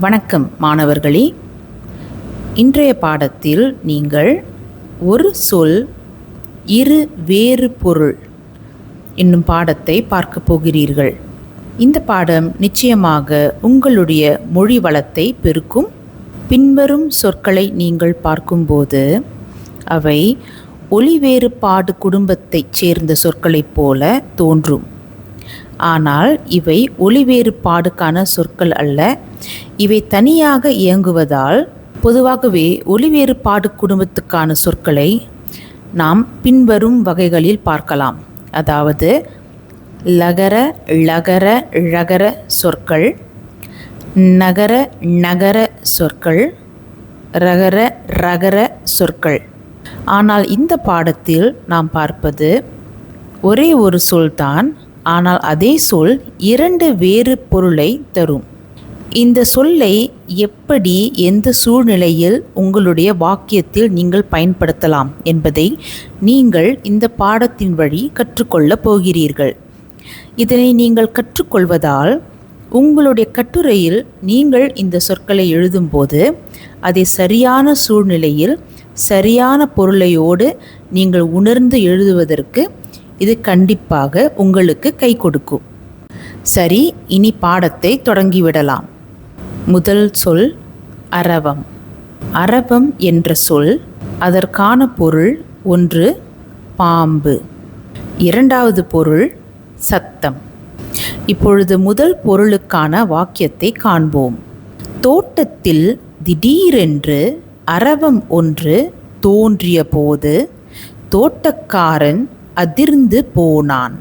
வணக்கம் மாணவர்களே. இன்றைய பாடத்தில் நீங்கள் ஒரு சொல் இரு வேறு பொருள் என்னும் பாடத்தை பார்க்க போகிறீர்கள். இந்த பாடம் நிச்சயமாக உங்களுடைய மொழி வளத்தை பெருக்கும். பின்வரும் சொற்களை நீங்கள் பார்க்கும்போது அவை ஒலிவேறுபாடு குடும்பத்தைச் சேர்ந்த சொற்களைப் போல தோன்றும். ஆனால் இவை ஒலிவேறுபாடுக்கான சொற்கள் அல்ல. இவை தனியாக இயங்குவதால் பொதுவாகவே ஒலிவேறுபாடு குடும்பத்துக்கான சொற்களை நாம் பின்வரும் வகைகளில் பார்க்கலாம். அதாவது லகர, ழகர, ழகர சொற்கள், நகர, நகர சொற்கள், ரகர, ரகர சொற்கள். ஆனால் இந்த பாடத்தில் நாம் பார்ப்பது ஒரே ஒரு சொல்தான். ஆனால் அதே சொல் இரண்டு வேறு பொருளை தரும். இந்த சொல்லை எப்படி எந்த சூழ்நிலையில் உங்களுடைய வாக்கியத்தில் நீங்கள் பயன்படுத்தலாம் என்பதை நீங்கள் இந்த பாடத்தின் வழி கற்றுக்கொள்ளப் போகிறீர்கள். இதனை நீங்கள் கற்றுக்கொள்வதால் உங்களுடைய கட்டுரையில் நீங்கள் இந்த சொற்களை எழுதும்போது அதை சரியான சூழ்நிலையில் சரியான பொருளையோடு நீங்கள் உணர்ந்து எழுதுவதற்கு இது கண்டிப்பாக உங்களுக்கு கை கொடுக்கும். சரி, இனி பாடத்தை தொடங்கிவிடலாம். முதல் சொல் அரவம். அரவம் என்ற சொல், அதற்கான பொருள் ஒன்று பாம்பு, இரண்டாவது பொருள் சத்தம். இப்பொழுது முதல் பொருளுக்கான வாக்கியத்தை காண்போம். தோட்டத்தில் திடீரென்று அரவம் ஒன்று தோன்றிய போது தோட்டக்காரன் அதிர்ந்து போனான்.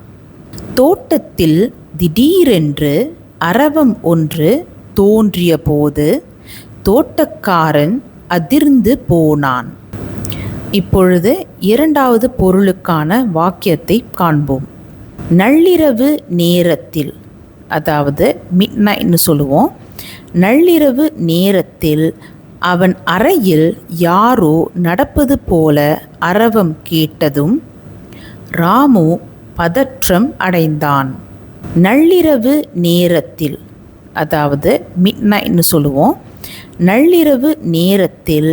தோட்டத்தில் திடீரென்று அரவம் ஒன்று தோன்றிய போது தோட்டக்காரன் அதிர்ந்து போனான். இப்பொழுது இரண்டாவது பொருளுக்கான வாக்கியத்தை காண்போம். நள்ளிரவு நேரத்தில், அதாவது மிட்நைட்னு சொல்லுவோம். நள்ளிரவு நேரத்தில் அவன் அறையில் யாரோ நடப்பது போல அரவம் கேட்டதும் ராமு பதற்றம் அடைந்தான். நள்ளிரவு நேரத்தில், அதாவது மிட்நைட்னு சொல்லுவோம். நள்ளிரவு நேரத்தில்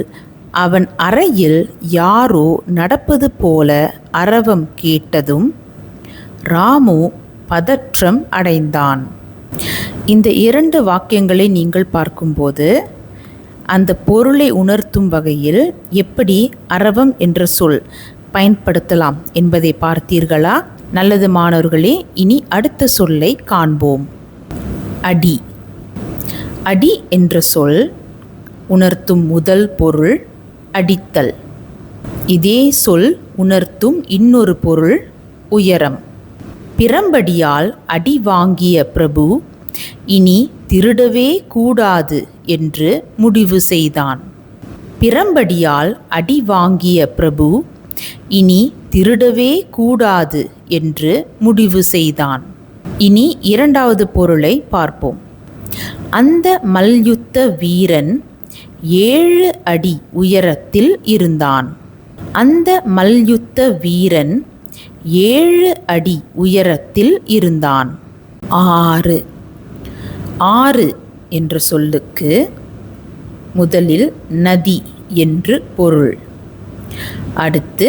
அவன் அறையில் யாரோ நடப்பது போல அரவம் கேட்டதும் ராமு பதற்றம் அடைந்தான். இந்த இரண்டு வாக்கியங்களை நீங்கள் பார்க்கும்போது அந்த பொருளை உணர்த்தும் வகையில் எப்படி அரவம் என்ற சொல் பயன்படுத்தலாம் என்பதை பார்த்தீர்களா? நல்லது மாணவர்களே, இனி அடுத்த சொல்லை காண்போம். அடி. அடி என்ற சொல் உணர்த்தும் முதல் பொருள் அடித்தல். இதே சொல் உணர்த்தும் இன்னொரு பொருள் உயரம். பிரம்படியால் அடி வாங்கிய பிரபு இனி திருடவே கூடாது என்று முடிவு செய்தான். பிரம்படியால் அடி வாங்கிய பிரபு இனி திருடவே கூடாது என்று முடிவு செய்தான். இனி இரண்டாவது பொருளை பார்ப்போம். அந்த மல்யுத்த வீரன் 7 அடி உயரத்தில் இருந்தான். அந்த மல்யுத்த வீரன் 7 அடி உயரத்தில் இருந்தான். 6. 6 என்ற சொல்லுக்கு முதலில் நதி என்று பொருள். அடுத்து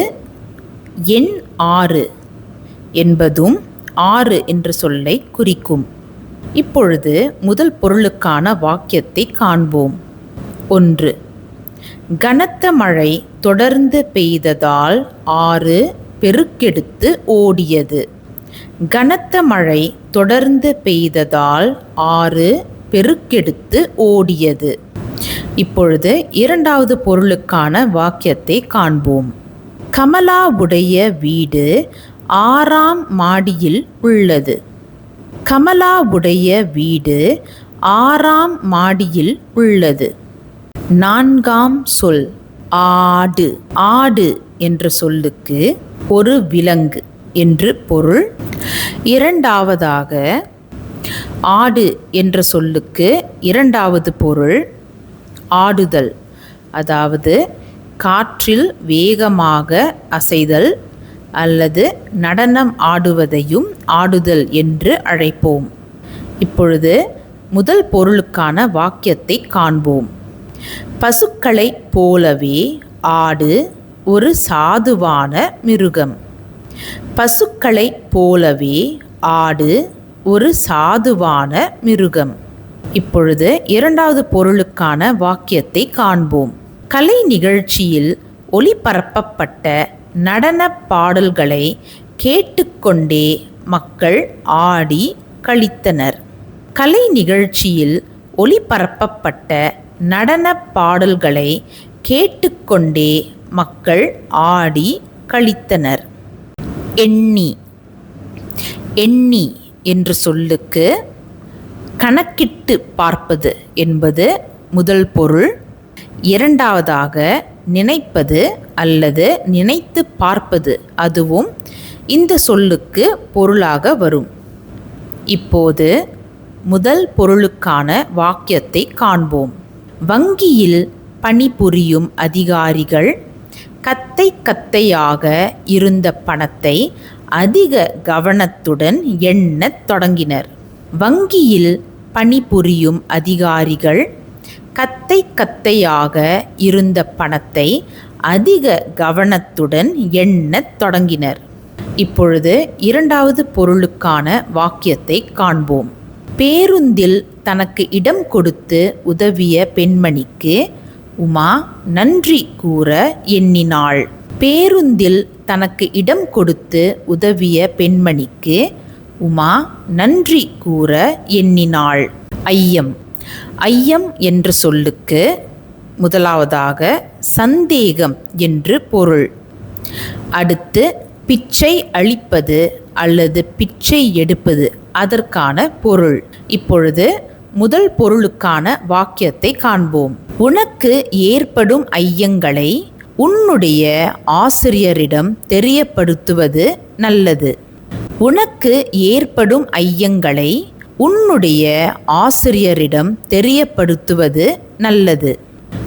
எண் 6 என்பதும் 6 என்ற சொல்லை குறிக்கும். இப்பொழுது முதல் பொருளுக்கான வாக்கியத்தை காண்போம். 1. கனத்த மழை தொடர்ந்து பெய்ததால் ஆறு பெருக்கெடுத்து ஓடியது. கனத்த மழை தொடர்ந்து பெய்ததால் ஆறு பெருக்கெடுத்து ஓடியது. இப்பொழுது இரண்டாவது பொருளுக்கான வாக்கியத்தை காண்போம். கமலாவுடைய வீடு 6ஆம் மாடியில் உள்ளது. கமலாவுடைய வீடு 6ஆம் மாடியில் உள்ளது. நான்காம் சொல் ஆடு. ஆடு என்ற சொல்லுக்கு ஒரு விலங்கு என்று பொருள். இரண்டாவதாக ஆடு என்ற சொல்லுக்கு இரண்டாவது பொருள் ஆடுதல், அதாவது காற்றில் வேகமாக அசைதல் அல்லது நடனம் ஆடுவதையும் ஆடுதல் என்று அழைப்போம். இப்பொழுது முதல் பொருளுக்கான வாக்கியத்தை காண்போம். பசுக்களைப் போலவே ஆடு ஒரு சாதுவான மிருகம். பசுக்களைப் போலவே ஆடு ஒரு சாதுவான மிருகம். இப்பொழுது இரண்டாவது பொருளுக்கான வாக்கியத்தை காண்போம். கலை நிகழ்ச்சியில் ஒளிபரப்பப்பட்ட நடன பாடல்களை கேட்டுக்கொண்டே மக்கள் ஆடி களித்தனர். கலை நிகழ்ச்சியில் ஒளிபரப்பப்பட்ட நடன பாடல்களை கேட்டுக்கொண்டே மக்கள் ஆடி களித்தனர். எண்ணி. எண்ணி என்ற சொல்லுக்கு கணக்கிட்டு பார்ப்பது என்பது முதல் பொருள். இரண்டாவதாக நினைப்பது அல்லது நினைத்து பார்ப்பது, அதுவும் இந்த சொல்லுக்கு பொருளாக வரும். இப்போது முதல் பொருளுக்கான வாக்கியத்தை காண்போம். வங்கியில் பணிபுரியும் அதிகாரிகள் கத்தை கத்தையாக இருந்த பணத்தை அதிக கவனத்துடன் எண்ணத் தொடங்கினர். வங்கியில் பணிபுரியும் அதிகாரிகள் கத்தை கத்தையாக இருந்த பணத்தை அதிக கவனத்துடன் எண்ணத் தொடங்கினர். இப்பொழுது இரண்டாவது பொருளுக்கான வாக்கியத்தை காண்போம். பேருந்தில் தனக்கு இடம் கொடுத்து உதவிய பெண்மணிக்கு உமா நன்றி கூற எண்ணினாள். பேருந்தில் தனக்கு இடம் கொடுத்து உதவிய பெண்மணிக்கு உமா நன்றி கூற எண்ணினாள். ஐயம். ஐயம் என்ற சொல்லுக்கு முதலாவதாக சந்தேகம் என்று பொருள். அடுத்து பிச்சை அளிப்பது அல்லது பிச்சை எடுப்பது, அதற்கான பொருள். இப்பொழுது முதல் பொருளுக்கான வாக்கியத்தை காண்போம். உனக்கு ஏற்படும் ஐயங்களை உன்னுடைய ஆசிரியரிடம் தெரியப்படுத்துவது நல்லது. உனக்கு ஏற்படும் ஐயங்களை உன்னுடைய ஆசிரியரிடம் தெரியப்படுத்துவது நல்லது.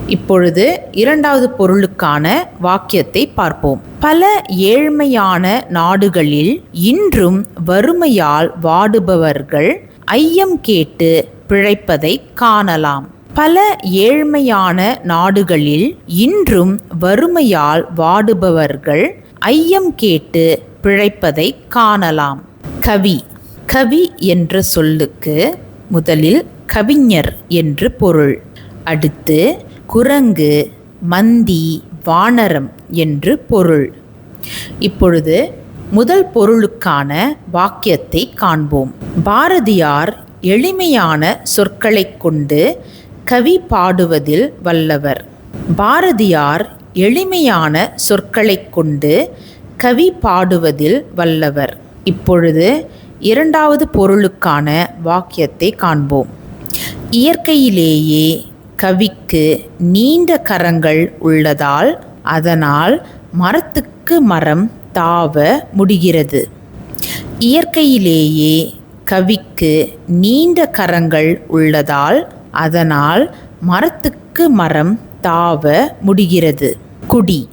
இப்பொழுது இரண்டாவது பொருளுக்கான வாக்கியத்தை பார்ப்போம். பல ஏழ்மையான நாடுகளில் இன்றும் வறுமையால் வாடுபவர்கள் ஐயம் கேட்டு பிழைப்பதை காணலாம். பல ஏழ்மையான நாடுகளில் இன்றும் வறுமையால் வாடுபவர்கள் ஐயம் கேட்டு பிழைப்பதை காணலாம். கவி. கவி என்ற சொல்லுக்கு முதலில் கவிஞர் என்று பொருள். அடுத்து குரங்கு, மந்தி, வானரம் என்று பொருள். இப்பொழுது முதல் பொருளுக்கான வாக்கியத்தை காண்போம். பாரதியார் எளிமையான சொற்களைக் கொண்டு கவி பாடுவதில் வல்லவர். பாரதியார் எளிமையான சொற்களைக் கொண்டு கவி பாடுவதில் வல்லவர். இப்பொழுது இரண்டாவது பொருளுக்கான வாக்கியத்தை காண்போம். இயற்கையிலேயே கவிக்கு நீண்ட கரங்கள் உள்ளதால் அதனால் மரத்துக்கு மரம் தாவ முடிகிறது. இயற்கையிலேயே கவிக்கு நீண்ட கரங்கள் உள்ளதால் அதனால் மரத்துக்கு மரம் தாவ முடிகிறது. குடி.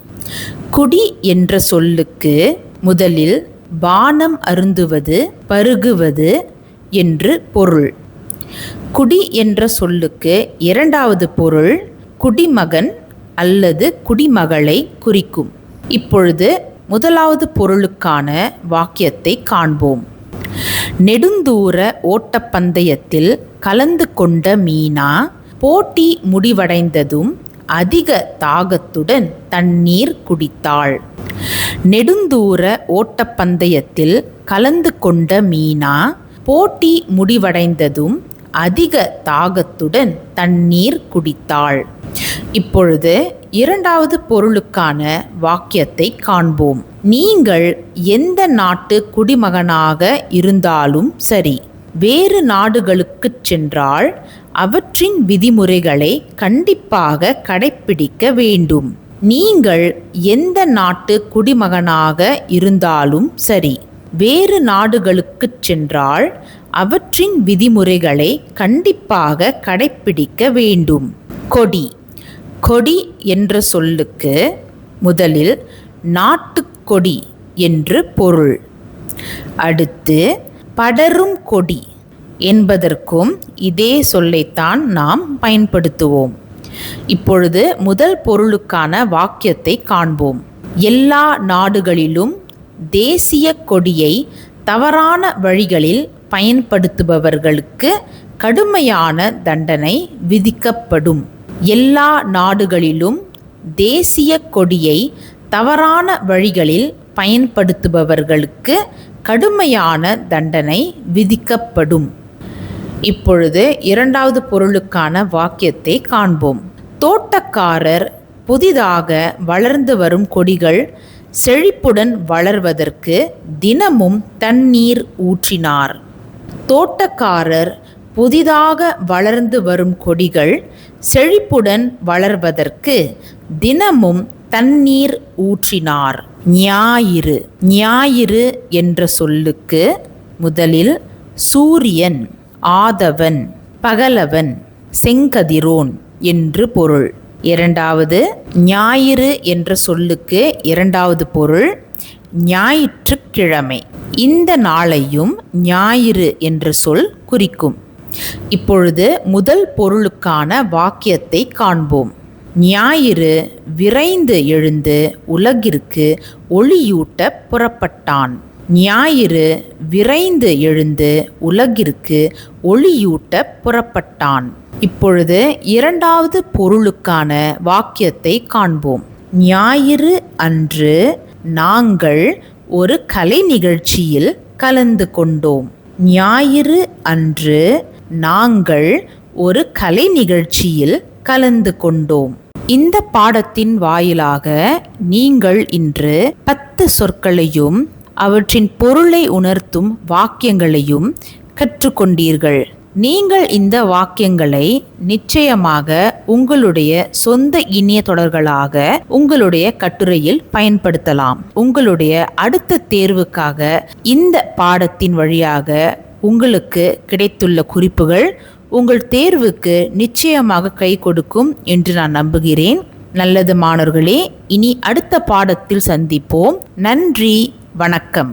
குடி என்ற சொல்லுக்கு முதலில் பானம் அருந்துவது, பருகுவது என்று பொருள். குடி என்ற சொல்லுக்கு இரண்டாவது பொருள் குடிமகன் அல்லது குடிமகளை குறிக்கும். இப்பொழுது முதலாவது பொருளுக்கான வாக்கியத்தை காண்போம். நெடுந்தூர ஓட்டப்பந்தயத்தில் கலந்து கொண்ட மீனா போட்டி முடிவடைந்ததும் அதிக தாகத்துடன் தண்ணீர் குடித்தாள். நெடுந்தூர ஓட்டப்பந்தயத்தில் கலந்து கொண்ட மீனா போட்டி முடிவடைந்ததும் அதிக தாகத்துடன் தண்ணீர் குடித்தாள். இப்பொழுது இரண்டாவது பொருளுக்கான வாக்கியத்தை காண்போம். நீங்கள் எந்த நாட்டு குடிமகனாக இருந்தாலும் சரி, வேறு நாடுகளுக்கு சென்றால் அவற்றின் விதிமுறைகளை கண்டிப்பாக கடைப்பிடிக்க வேண்டும். நீங்கள் எந்த நாட்டு குடிமகனாக இருந்தாலும் சரி, வேறு நாடுகளுக்கு சென்றால் அவற்றின் விதிமுறைகளை கண்டிப்பாக கடைப்பிடிக்க வேண்டும். கொடி. கொடி என்ற சொல்லுக்கு முதலில் நாட்டுக்கொடி என்று பொருள். அடுத்து படரும் கொடி என்பதற்கும் இதே சொல்லைத்தான் நாம் பயன்படுத்துவோம். இப்பொழுது முதல் பொருளுக்கான வாக்கியத்தை காண்போம். எல்லா நாடுகளிலும் தேசிய கொடியை தவறான வழிகளில் பயன்படுத்துபவர்களுக்கு கடுமையான தண்டனை விதிக்கப்படும். எல்லா நாடுகளிலும் தேசிய கொடியை தவறான வழிகளில் பயன்படுத்துபவர்களுக்கு கடுமையான தண்டனை விதிக்கப்படும். இப்பொழுது இரண்டாவது பொருளுக்கான வாக்கியத்தை காண்போம். தோட்டக்காரர் புதிதாக வளர்ந்து வரும் கொடிகள் செழிப்புடன் வளர்வதற்கு தினமும் தண்ணீர் ஊற்றினார். தோட்டக்காரர் புதிதாக வளர்ந்து வரும் கொடிகள் செழிப்புடன் வளர்வதற்கு தினமும் தண்ணீர் ஊற்றினார். ஞாயிறு. ஞாயிறு என்ற சொல்லுக்கு முதலில் சூரியன், ஆதவன், பகலவன், செங்கதிரோன் என்று பொருள். இரண்டாவது, ஞாயிறு என்ற சொல்லுக்கு இரண்டாவது பொருள் ஞாயிற்றுக்கிழமை. இந்த நாளையும் ஞாயிறு என்ற சொல் குறிக்கும். இப்பொழுது முதல் பொருளுக்கான வாக்கியத்தை காண்போம். ஞாயிறு விரைந்து எழுந்து உலகிற்கு ஒளியூட்ட புறப்பட்டான். ஞாயிறு விரைந்து எழுந்து உலகிற்கு ஒளியூட்ட புறப்பட்டான். இப்பொழுது இரண்டாவது பொருளுக்கான வாக்கியத்தை காண்போம். ஞாயிறு அன்று நாங்கள் ஒரு கலை நிகழ்ச்சியில் கலந்து கொண்டோம். ஞாயிறு அன்று நாங்கள் ஒரு கலை நிகழ்ச்சியில் கலந்து கொண்டோம். இந்த பாடத்தின் வாயிலாக நீங்கள் இன்று 10 சொற்களையும் அவற்றின் பொருளை உணர்த்தும் வாக்கியங்களையும் கற்றுக்கொண்டீர்கள். நீங்கள் இந்த வாக்கியங்களை நிச்சயமாக உங்களுடைய சொந்த இனிய தொடர்களாக உங்களுடைய கட்டுரையில் பயன்படுத்தலாம். உங்களுடைய அடுத்த தேர்வுக்காக இந்த பாடத்தின் வழியாக உங்களுக்கு கிடைத்துள்ள குறிப்புகள் உங்கள் தேர்வுக்கு நிச்சயமாக கை கொடுக்கும் என்று நான் நம்புகிறேன். நல்லது மாணவர்களே, இனி அடுத்த பாடத்தில் சந்திப்போம். நன்றி, வணக்கம்.